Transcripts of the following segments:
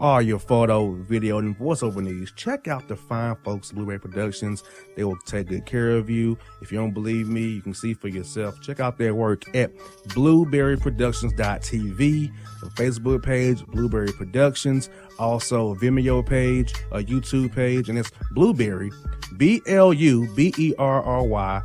all your photo, video, and voiceover needs, check out the fine folks at Blueberry Productions. They will take good care of you. If you don't believe me, you can see for yourself. Check out their work at blueberryproductions.tv, the Facebook page, Blueberry Productions, also a Vimeo page, a YouTube page, and it's Blueberry, BLUBERRY,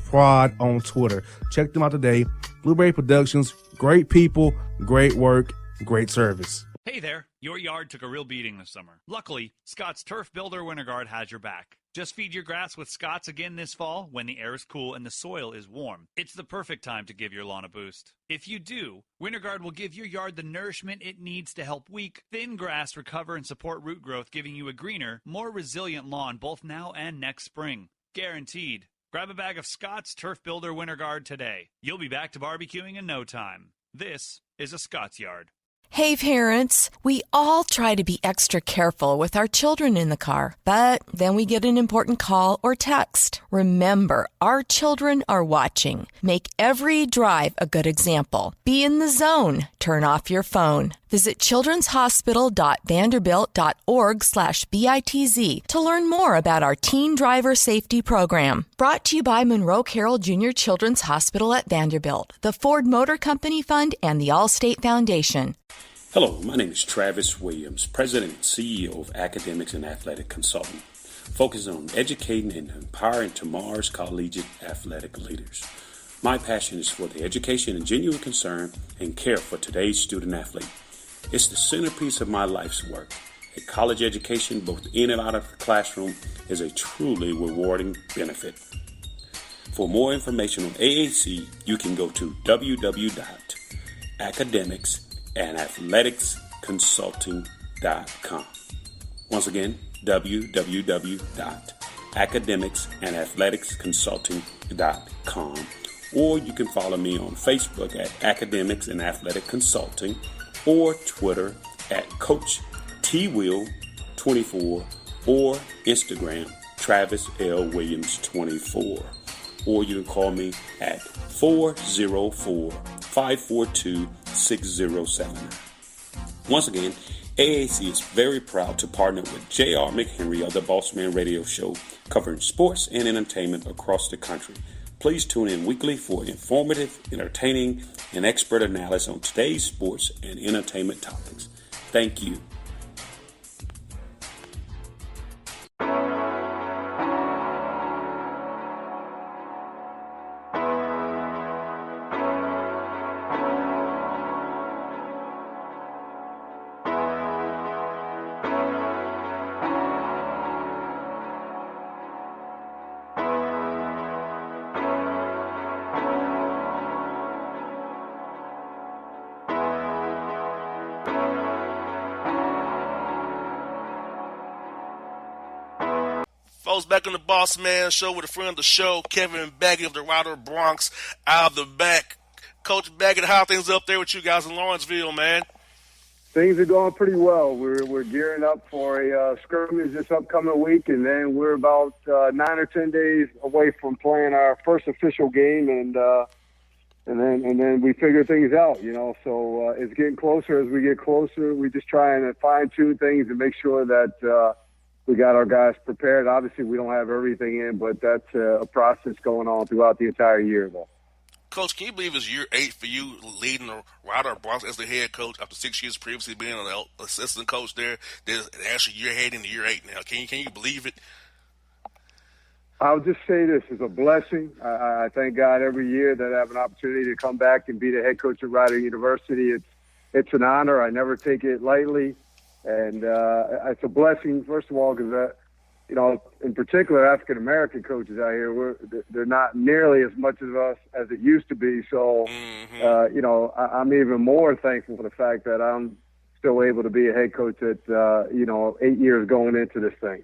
Prod on Twitter. Check them out today. Blueberry Productions, great people, great work, great service. Hey there, your yard took a real beating this summer. Luckily, Scott's Turf Builder Winter Guard has your back. Just feed your grass with Scott's again this fall when the air is cool and the soil is warm. It's the perfect time to give your lawn a boost. If you do, Winter Guard will give your yard the nourishment it needs to help weak, thin grass recover and support root growth, giving you a greener, more resilient lawn both now and next spring. Guaranteed. Grab a bag of Scott's Turf Builder Winter Guard today. You'll be back to barbecuing in no time. This is a Scott's Yard. Hey parents, we all try to be extra careful with our children in the car, but then we get an important call or text. Remember, our children are watching. Make every drive a good example. Be in the zone. Turn off your phone. Visit childrenshospital.vanderbilt.org/BITZ to learn more about our teen driver safety program. Brought to you by Monroe Carroll Jr. Children's Hospital at Vanderbilt, the Ford Motor Company Fund, and the Allstate Foundation. Hello, my name is Travis Williams, President and CEO of Academics and Athletic Consulting, focusing on educating and empowering tomorrow's collegiate athletic leaders. My passion is for the education and genuine concern and care for today's student athlete. It's the centerpiece of my life's work. A college education, both in and out of the classroom, is a truly rewarding benefit. For more information on AAC, you can go to www.academicsandathleticsconsulting.com. Once again, www.academicsandathleticsconsulting.com. Or you can follow me on Facebook at Academics and Athletic Consulting, or Twitter at Coach TWill24, or Instagram Travis L. Williams 24. Or you can call me at 404-542-6079. Once again, AAC is very proud to partner with J.R. McHenry of the Bossman Radio Show, covering sports and entertainment across the country. Please tune in weekly for informative, entertaining, and expert analysis on today's sports and entertainment topics. Thank you. Folks, back on the Bossman Show with a friend of the show, Kevin Baggett of the Rider Bronx, out of the back. Coach Baggett, how are things up there with you guys in Lawrenceville, man? Things are going pretty well. We're gearing up for a scrimmage this upcoming week, and then we're about 9 or 10 days away from playing our first official game, and then we figure things out, you know. So it's getting closer. As we get closer, we just trying to fine tune things and make sure that we got our guys prepared. Obviously, we don't have everything in, but that's a process going on throughout the entire year, though. Coach, can you believe it's year 8 for you leading the Rider Bronx as the head coach after 6 years previously being an assistant coach there? There's actually you're heading to year 8 now. Can you believe it? I'll just say this is a blessing. I thank God every year that I have an opportunity to come back and be the head coach at Rider University. It's an honor. I never take it lightly. And it's a blessing, first of all, because, you know, in particular, African-American coaches out here, they're not nearly as much of us as it used to be. So, you know, I'm even more thankful for the fact that I'm still able to be a head coach at, you know, 8 years going into this thing.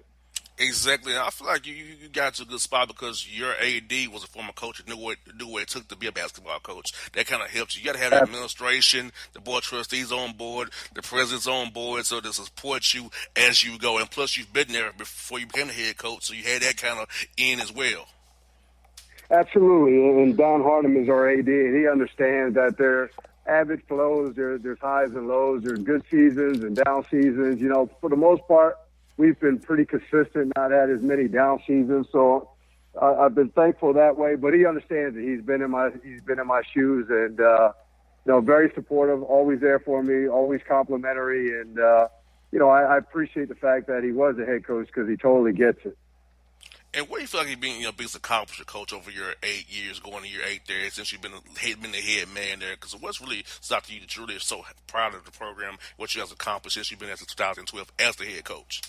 Exactly. I feel like you got to a good spot because your AD was a former coach and knew what it took to be a basketball coach. That kind of helps you. You got to have the administration, the board trustees on board, the president's on board, so to support you as you go. And plus, you've been there before you became the head coach, so you had that kind of in as well. Absolutely. And Don Hardim is our AD, and he understands that there ebb and flows. There's highs and lows. There's good seasons and down seasons. For the most part, we've been pretty consistent, not had as many down seasons. So I've been thankful that way. But he understands it. He's been in my shoes, and very supportive, always there for me, always complimentary, and I appreciate the fact that he was a head coach because he totally gets it. And what do you feel like you've been, biggest accomplishment, coach, over your 8 years, going to year 8 there, since you've been the head man there? Because what's really stuck to you that you're really so proud of the program, what you guys accomplished since you've been there since 2012 as the head coach?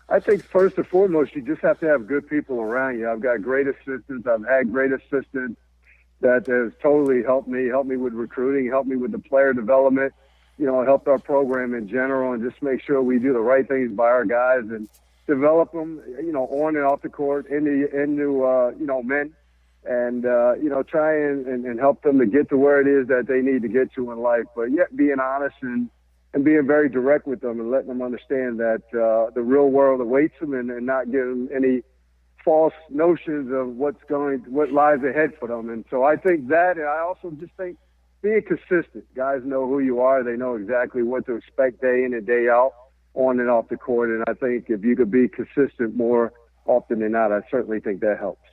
I think first and foremost, you just have to have good people around you. I've got great assistants. I've had great assistants that has totally helped me with recruiting, helped me with the player development, helped our program in general, and just make sure we do the right things by our guys and develop them, on and off the court, into men, and, try and help them to get to where it is that they need to get to in life. But yet being honest and being very direct with them and letting them understand that the real world awaits them and not giving any false notions of what lies ahead for them. And so I think that, and I also just think being consistent. Guys know who you are. They know exactly what to expect day in and day out, on and off the court. And I think if you could be consistent more often than not, I certainly think that helps.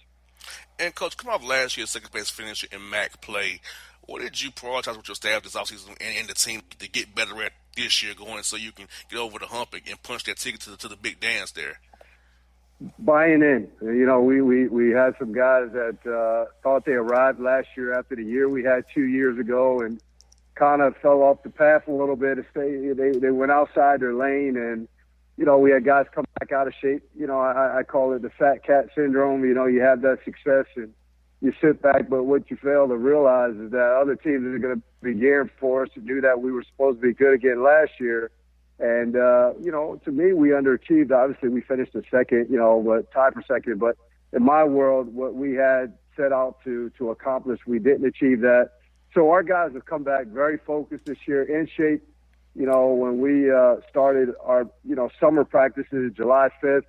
And, Coach, come off last year's second-place finish in MAC play. What did you prioritize with your staff this offseason and the team to get better at this year going so you can get over the hump and punch that ticket to the big dance there? Buying in. We had some guys that thought they arrived last year after the year we had 2 years ago and kind of fell off the path a little bit. They went outside their lane, and we had guys come back out of shape. I call it the fat cat syndrome. You have that success and you sit back, but what you fail to realize is that other teams are going to be gearing for us to do that. We were supposed to be good again last year, and to me, we underachieved. Obviously, we finished the second, but tied for second. But in my world, what we had set out to accomplish, we didn't achieve that. So our guys have come back very focused this year, in shape. When we started our, summer practices July 5th,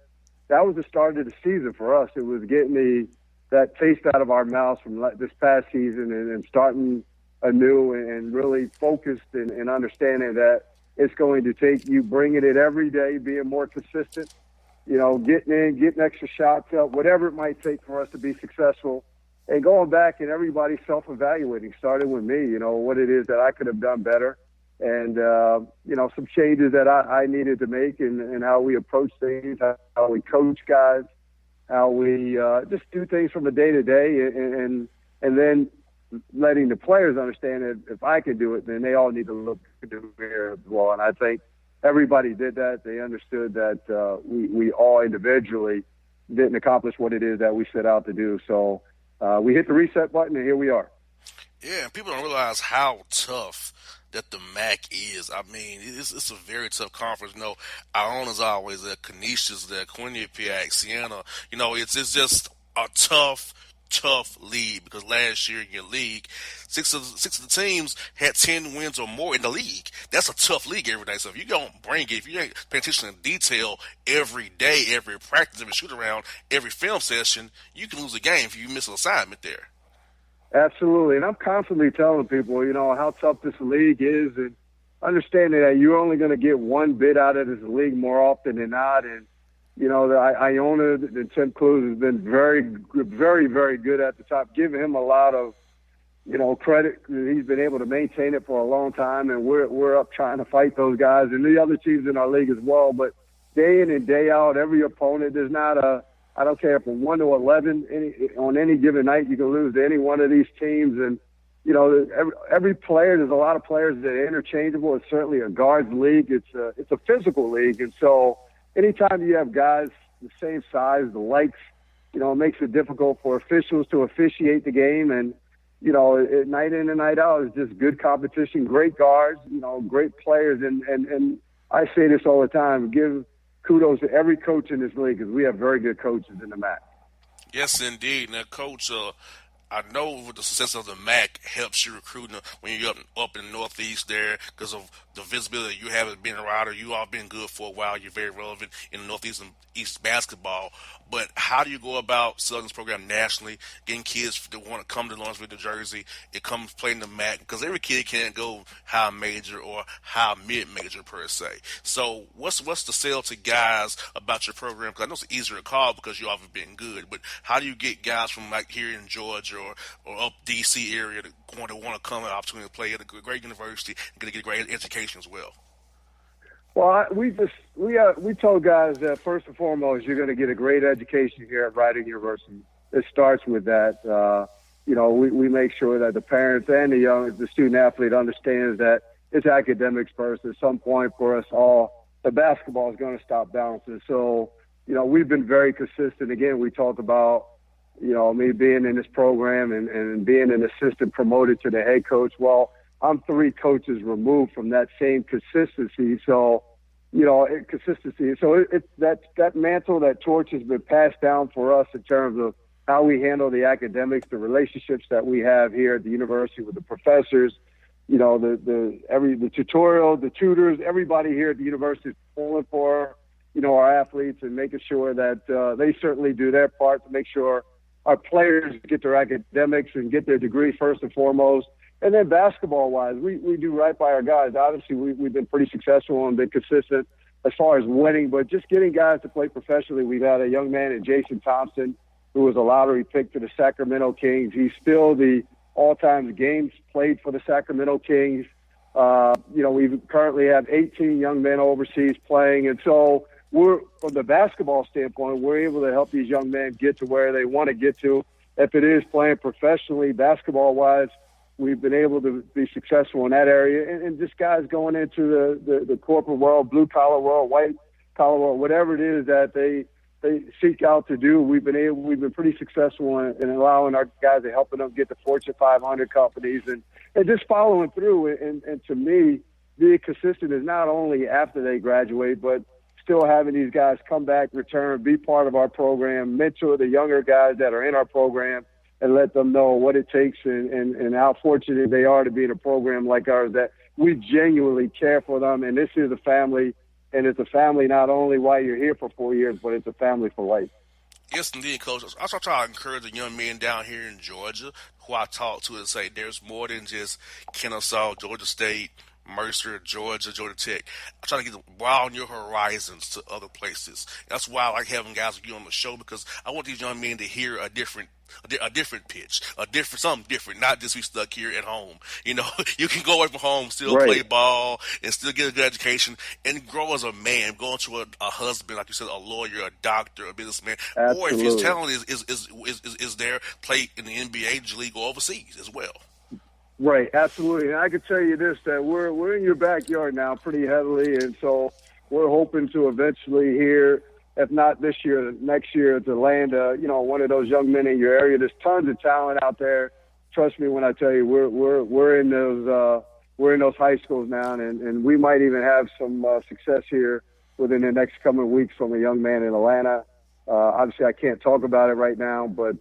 that was the start of the season for us. It was getting that taste out of our mouths from this past season and starting anew and really focused and understanding that it's going to take you bringing it every day, being more consistent, getting in, getting extra shots up, whatever it might take for us to be successful. And going back and everybody self-evaluating, starting with me, what it is that I could have done better. And, some changes that I needed to make and how we approach things, how we coach guys, how we just do things from a day-to-day and then letting the players understand that if I can do it, then they all need to look to do it as well. And I think everybody did that. They understood that we all individually didn't accomplish what it is that we set out to do. So we hit the reset button, and here we are. Yeah, and people don't realize how tough that the MAC is. I mean, it's a very tough conference. Iona's always there, Canisius there, Quinnipiac, Siena. It's just a tough league because last year in your league, six of the teams had 10 wins or more in the league. That's a tough league every day. So if you don't bring it, if you ain't paying attention to detail every day, every practice, every shoot around, every film session, you can lose a game if you miss an assignment there. Absolutely. And I'm constantly telling people, how tough this league is and understanding that you're only going to get one bit out of this league more often than not. And, Iona and Tim Cruz has been very, very, very good at the top, giving him a lot of, credit. He's been able to maintain it for a long time, and we're up trying to fight those guys and the other teams in our league as well. But day in and day out, every opponent, there's not I don't care from 1 to 11, on any given night, you can lose to any one of these teams. And, every player, there's a lot of players that are interchangeable. It's certainly a guards league. It's a physical league. And so anytime you have guys the same size, the likes, it makes it difficult for officials to officiate the game. And, night in and night out is just good competition, great guards, great players. And I say this all the time, give kudos to every coach in this league because we have very good coaches in the MAC. Yes, indeed. Now, Coach, I know the success of the MAC helps you recruiting when you're up in the Northeast there because of the visibility you have as being a rider. You all been good for a while. You're very relevant in Northeast and East basketball. But how do you go about selling this program nationally, getting kids to want to come to Lawrenceville, New Jersey, and come play in the MAC? Because every kid can't go high major or high mid-major per se. So what's the sell to guys about your program? Because I know it's easier to call because you all have been good. But how do you get guys from like here in Georgia or up D.C. area to want to come an opportunity to play at a great university and get a great education as well? Well, we told guys that first and foremost, you're going to get a great education here at Rider University. It starts with that. We make sure that the parents and the student athlete understands that it's academics first. At some point for us all, the basketball is going to stop bouncing. So, we've been very consistent. Again, we talked about, me being in this program and being an assistant promoted to the head coach. Well, I'm 3 coaches removed from that same consistency. So, consistency. So it's that mantle, that torch has been passed down for us in terms of how we handle the academics, the relationships that we have here at the university with the professors, the tutorial, the tutors, everybody here at the university is pulling for, our athletes and making sure that they certainly do their part to make sure our players get their academics and get their degree first and foremost. And then basketball-wise, we do right by our guys. Obviously, we've been pretty successful and been consistent as far as winning, but just getting guys to play professionally. We've had a young man in Jason Thompson who was a lottery pick to the Sacramento Kings. He's still the all-time games played for the Sacramento Kings. We currently have 18 young men overseas playing, and so from the basketball standpoint, we're able to help these young men get to where they want to get to. If it is playing professionally, basketball-wise, we've been able to be successful in that area. And just guys going into the corporate world, blue-collar world, white-collar world, whatever it is that they seek out to do, we've been pretty successful in allowing our guys and helping them get to Fortune 500 companies and just following through. And to me, being consistent is not only after they graduate, but still having these guys come back, return, be part of our program, mentor the younger guys that are in our program, and let them know what it takes and how fortunate they are to be in a program like ours, that we genuinely care for them. And this is a family, and it's a family not only while you're here for 4 years, but it's a family for life. Yes, indeed, Coach. I also try to encourage the young men down here in Georgia who I talk to and say there's more than just Kennesaw, Georgia State, Mercer, Georgia, Georgia Tech. I'm trying to broaden your horizons to other places. That's why I like having guys like you on the show, because I want these young men to hear a different pitch, something different, not just be stuck here at home. You can go away from home, still play ball, and still get a good education, and grow as a man, go into a husband, like you said, a lawyer, a doctor, a businessman. Absolutely. Or if his talent is there, play in the NBA, G League, or overseas as well. Right, absolutely. And I can tell you this, that we're in your backyard now pretty heavily, and so we're hoping to eventually here, if not this year, next year, to land one of those young men in your area. There's tons of talent out there. Trust me when I tell you, we're in those high schools now, and we might even have some success here within the next coming weeks from a young man in Atlanta. Obviously, I can't talk about it right now, but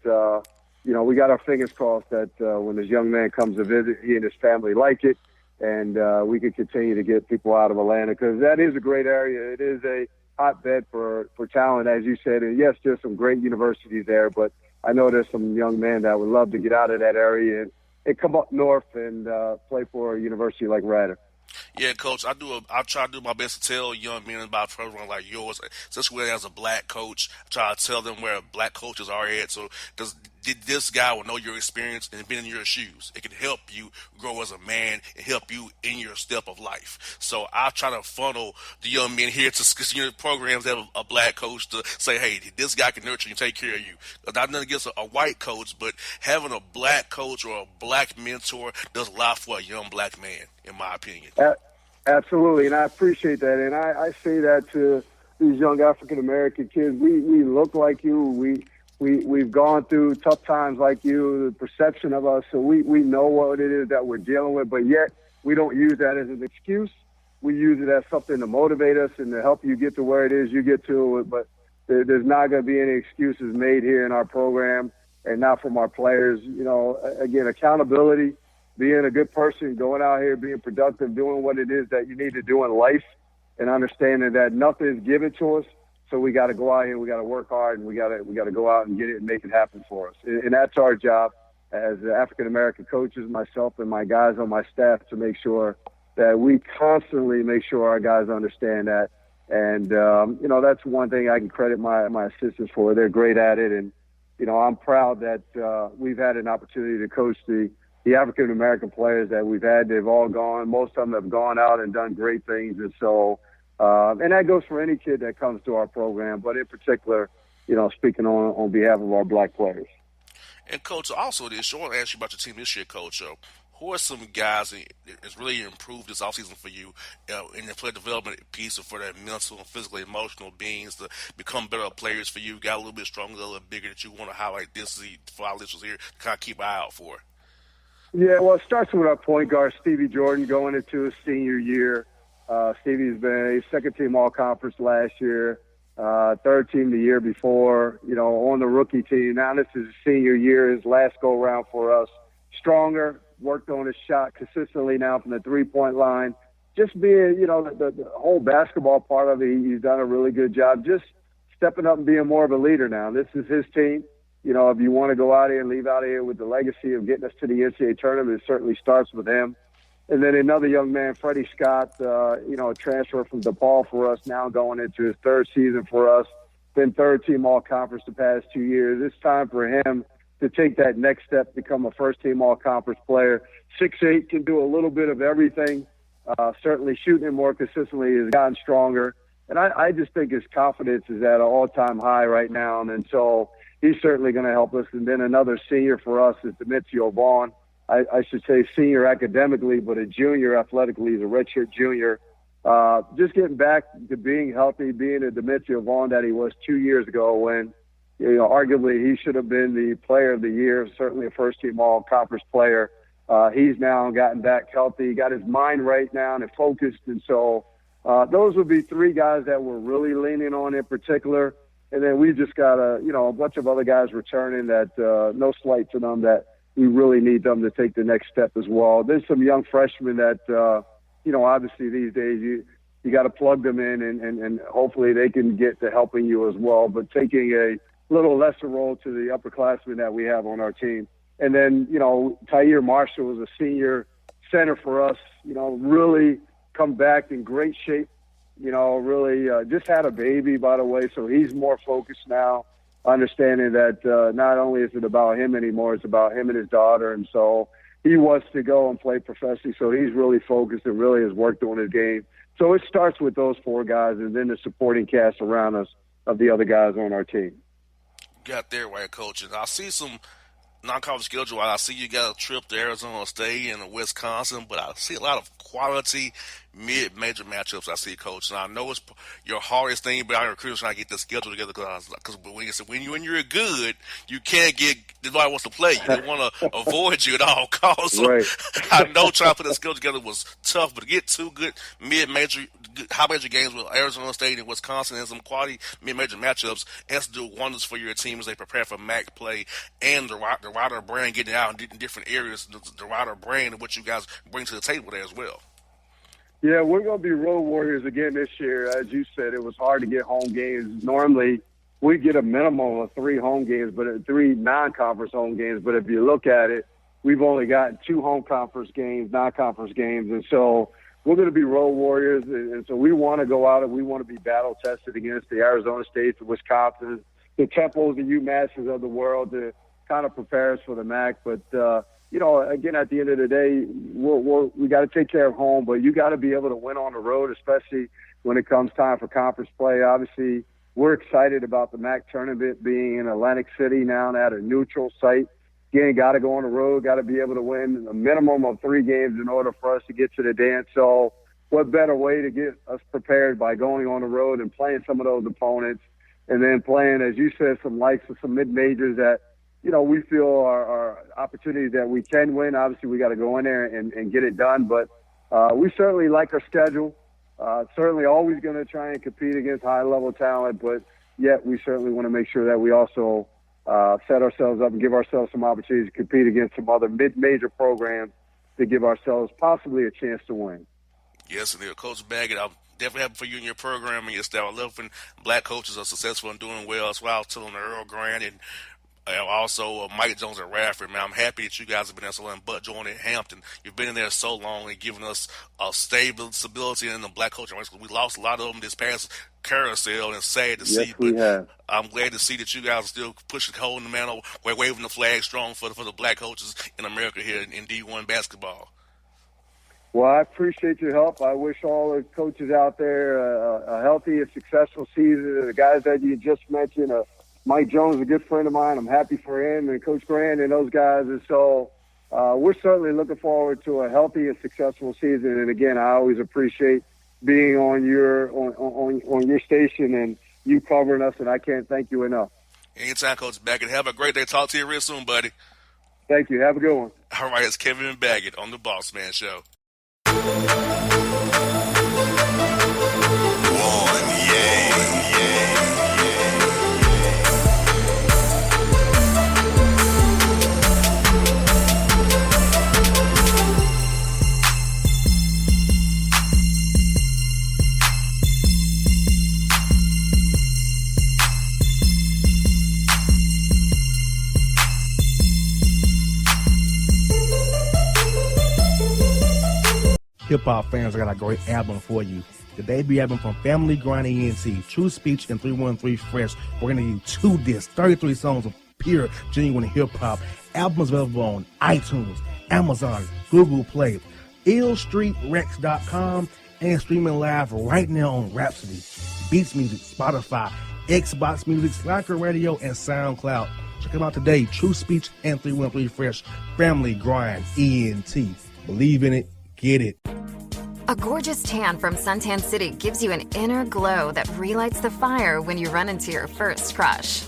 we got our fingers crossed that when this young man comes to visit, he and his family like it, and we can continue to get people out of Atlanta, because that is a great area. It is a hotbed for talent, as you said. And yes, there's some great universities there, but I know there's some young men that would love to get out of that area and come up north and play for a university like Rider. Yeah, Coach, I try to do my best to tell young men about a program like yours, especially as a black coach. I try to tell them where black coaches are at. So this guy will know your experience and been in your shoes. It can help you grow as a man and help you in your step of life. So I try to funnel the young men here to programs that have a black coach to say, hey, this guy can nurture you and take care of you. Not nothing against a white coach, but having a black coach or a black mentor does a lot for a young black man, in my opinion. Absolutely, and I appreciate that. And I say that to these young African-American kids. We look like you. We've gone through tough times like you, the perception of us, so we know what it is that we're dealing with, but yet we don't use that as an excuse. We use it as something to motivate us and to help you get to where it is you get to. But there's not going to be any excuses made here in our program and not from our players. Again, accountability, being a good person, going out here, being productive, doing what it is that you need to do in life, and understanding that nothing is given to us. So we got to go out here, we got to work hard, and we got to go out and get it and make it happen for us. And that's our job as African American coaches, myself and my guys on my staff, to make sure that we constantly make sure our guys understand that. And that's one thing I can credit my assistants for. They're great at it, and I'm proud that we've had an opportunity to coach the African American players that we've had. They've all gone. Most of them have gone out and done great things, and so. And that goes for any kid that comes to our program, but in particular, speaking on behalf of our black players. And, Coach, also this, I want to ask you about your team this year, Coach. Who are some guys that's really improved this offseason for you in the player development piece for that mental and physical, emotional beings to become better players for you, got a little bit stronger, a little bigger, that you want to highlight this for our listeners here to kind of keep an eye out for? Yeah, well, it starts with our point guard, Stevie Jordan, going into his senior year. Stevie's been a second-team All-Conference last year, third-team the year before, on the rookie team. Now this is his senior year, his last go-round for us. Stronger, worked on his shot consistently now from the three-point line. Just being, the whole basketball part of it, he's done a really good job just stepping up and being more of a leader now. This is his team. If you want to go out here and leave out here with the legacy of getting us to the NCAA tournament, it certainly starts with him. And then another young man, Freddie Scott, a transfer from DePaul for us, now going into his third season for us. Been third-team All-Conference the past 2 years. It's time for him to take that next step, become a first-team All-Conference player. 6'8", can do a little bit of everything. Certainly shooting it more consistently, has gotten stronger. And I just think his confidence is at an all-time high right now. And so he's certainly going to help us. And then another senior for us is Demetrio Vaughn. I should say senior academically, but a junior athletically. He's a redshirt junior. Just getting back to being healthy, being a Demetrio Vaughn that he was 2 years ago when, arguably he should have been the player of the year, certainly a first-team All-Conference player. He's now gotten back healthy, got his mind right now and focused. And so those would be three guys that we're really leaning on in particular. And then we just got a bunch of other guys returning that no slight to them that we really need them to take the next step as well. There's some young freshmen that, obviously these days you got to plug them in and hopefully they can get to helping you as well, but taking a little lesser role to the upperclassmen that we have on our team. And then, Tyir Marshall was a senior center for us, really come back in great shape, really just had a baby, by the way, so he's more focused now. Understanding that not only is it about him anymore, it's about him and his daughter. And so he wants to go and play professionally. So he's really focused and really has worked on his game. So it starts with those four guys and then the supporting cast around us of the other guys on our team. Got there right, Coach. And I see some non-conference schedule. I see you got a trip to Arizona State and Wisconsin, but I see a lot of quality mid-major matchups. I see, Coach, and I know it's your hardest thing, but our recruiters trying to get the schedule together because when you're good, you can't get nobody wants to play you. They want to avoid you at all costs. So right. I know trying to put the schedule together was tough, but to get two good mid-major, high-major games with Arizona State and Wisconsin and some quality mid-major matchups has to do wonders for your team as they prepare for MAC play and the Rider brand getting out in different areas, the Rider brand and what you guys bring to the table there as well. Yeah, we're going to be road warriors again this year. As you said, it was hard to get home games. Normally, we get a minimum of 3 home games, but 3 non-conference home games. But if you look at it, we've only gotten 2 home conference games, non-conference games. And so we're going to be road warriors. And so we want to go out and we want to be battle-tested against the Arizona States, the Wisconsin, the Temples, the UMasses of the world to kind of prepare us for the MAC. But, again, at the end of the day, we got to take care of home, but you got to be able to win on the road, especially when it comes time for conference play. Obviously, we're excited about the MAC tournament being in Atlantic City now at a neutral site. Again, got to go on the road, got to be able to win a minimum of 3 games in order for us to get to the dance. So what better way to get us prepared by going on the road and playing some of those opponents and then playing, as you said, some likes of some mid-majors that, we feel are opportunities that we can win. Obviously, we got to go in there and get it done. But we certainly like our schedule. Certainly always going to try and compete against high-level talent, but yet we certainly want to make sure that we also set ourselves up and give ourselves some opportunities to compete against some other mid-major programs to give ourselves possibly a chance to win. Yes, and Coach Baggett, I'm definitely happy for you and your program and your staff. I love when black coaches are successful and doing well. That's why I was telling Earl Grant and also Mike Jones at Radford. Man, I'm happy that you guys have been there so long. Butt Joint at Hampton, you've been in there so long and given us a stability in the black coaching ranks. We lost a lot of them this past carousel, and it's sad to see. Yes, we have. I'm glad to see that you guys are still pushing, holding the mantle, waving the flag strong for the black coaches in America here in D1 basketball. Well, I appreciate your help. I wish all the coaches out there a healthy and successful season. The guys that you just mentioned, Mike Jones is a good friend of mine. I'm happy for him and Coach Grant and those guys. And so we're certainly looking forward to a healthy and successful season. And again, I always appreciate being on your station and you covering us. And I can't thank you enough. Anytime, Coach Baggett. Have a great day. Talk to you real soon, buddy. Thank you. Have a good one. All right, it's Kevin Baggett on the Bossman Show. Hip-hop fans, I got a great album for you. The debut album from Family Grind ENT, True Speech and 313 Fresh. We're going to give you 2 discs, 33 songs of pure, genuine hip-hop. Albums available on iTunes, Amazon, Google Play, illstreetrex.com, and streaming live right now on Rhapsody, Beats Music, Spotify, Xbox Music, Slacker Radio, and SoundCloud. Check them out today. True Speech and 313 Fresh. Family Grind ENT. Believe in it. Get it. A gorgeous tan from Suntan City gives you an inner glow that relights the fire when you run into your first crush.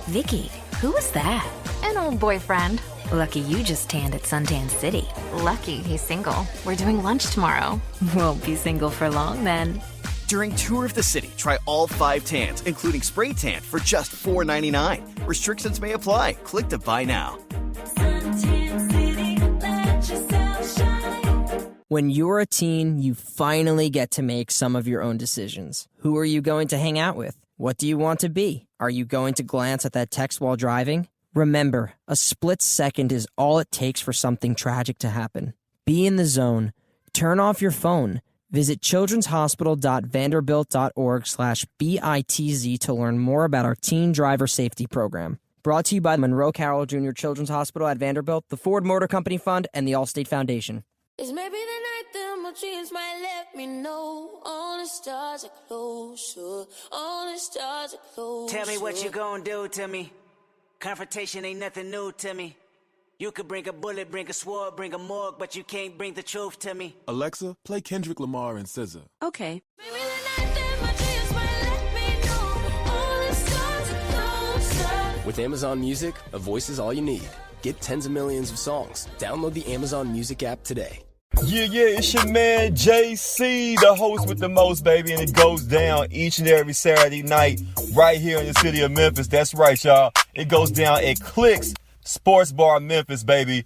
Vicky, who was that? An old boyfriend. Lucky you just tanned at Suntan City. Lucky he's single. We're doing lunch tomorrow. Won't be single for long then. During Tour of the City, try all 5 tans, including spray tan, for just $4.99. Restrictions may apply. Click to buy now. Suntan City, let yourself shine. When you're a teen, you finally get to make some of your own decisions. Who are you going to hang out with? What do you want to be? Are you going to glance at that text while driving? Remember, a split second is all it takes for something tragic to happen. Be in the zone. Turn off your phone. Visit childrenshospital.vanderbilt.org/BITZ to learn more about our teen driver safety program. Brought to you by Monroe Carroll Jr. Children's Hospital at Vanderbilt, the Ford Motor Company Fund, and the Allstate Foundation. It's maybe the night that my dreams might let me know. All the stars are closer. All the stars are closer. Tell me what you gonna do to me. Confrontation ain't nothing new to me. You could bring a bullet, bring a sword, bring a morgue, but you can't bring the truth to me. Alexa, play Kendrick Lamar and SZA. Okay. Maybe the night that my dreams might let me know. All the stars are closer. With Amazon Music, a voice is all you need. Get tens of millions of songs. Download the Amazon Music app today. Yeah, it's your man JC, the host with the most, baby, and it goes down each and every Saturday night right here in the city of Memphis. That's right, y'all. It goes down at Clicks Sports Bar Memphis, baby.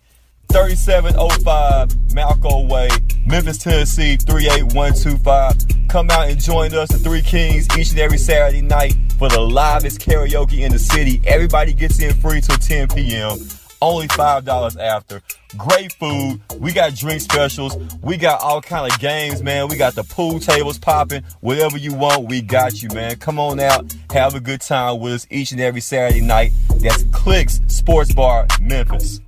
3705 Malco Way, Memphis, Tennessee, 38125. Come out and join us, the Three Kings, each and every Saturday night for the livest karaoke in the city. Everybody gets in free till 10 p.m. Only $5 after. Great food. We got drink specials. We got all kind of games, man. We got the pool tables popping. Whatever you want, we got you, man. Come on out. Have a good time with us each and every Saturday night. That's Clicks Sports Bar, Memphis.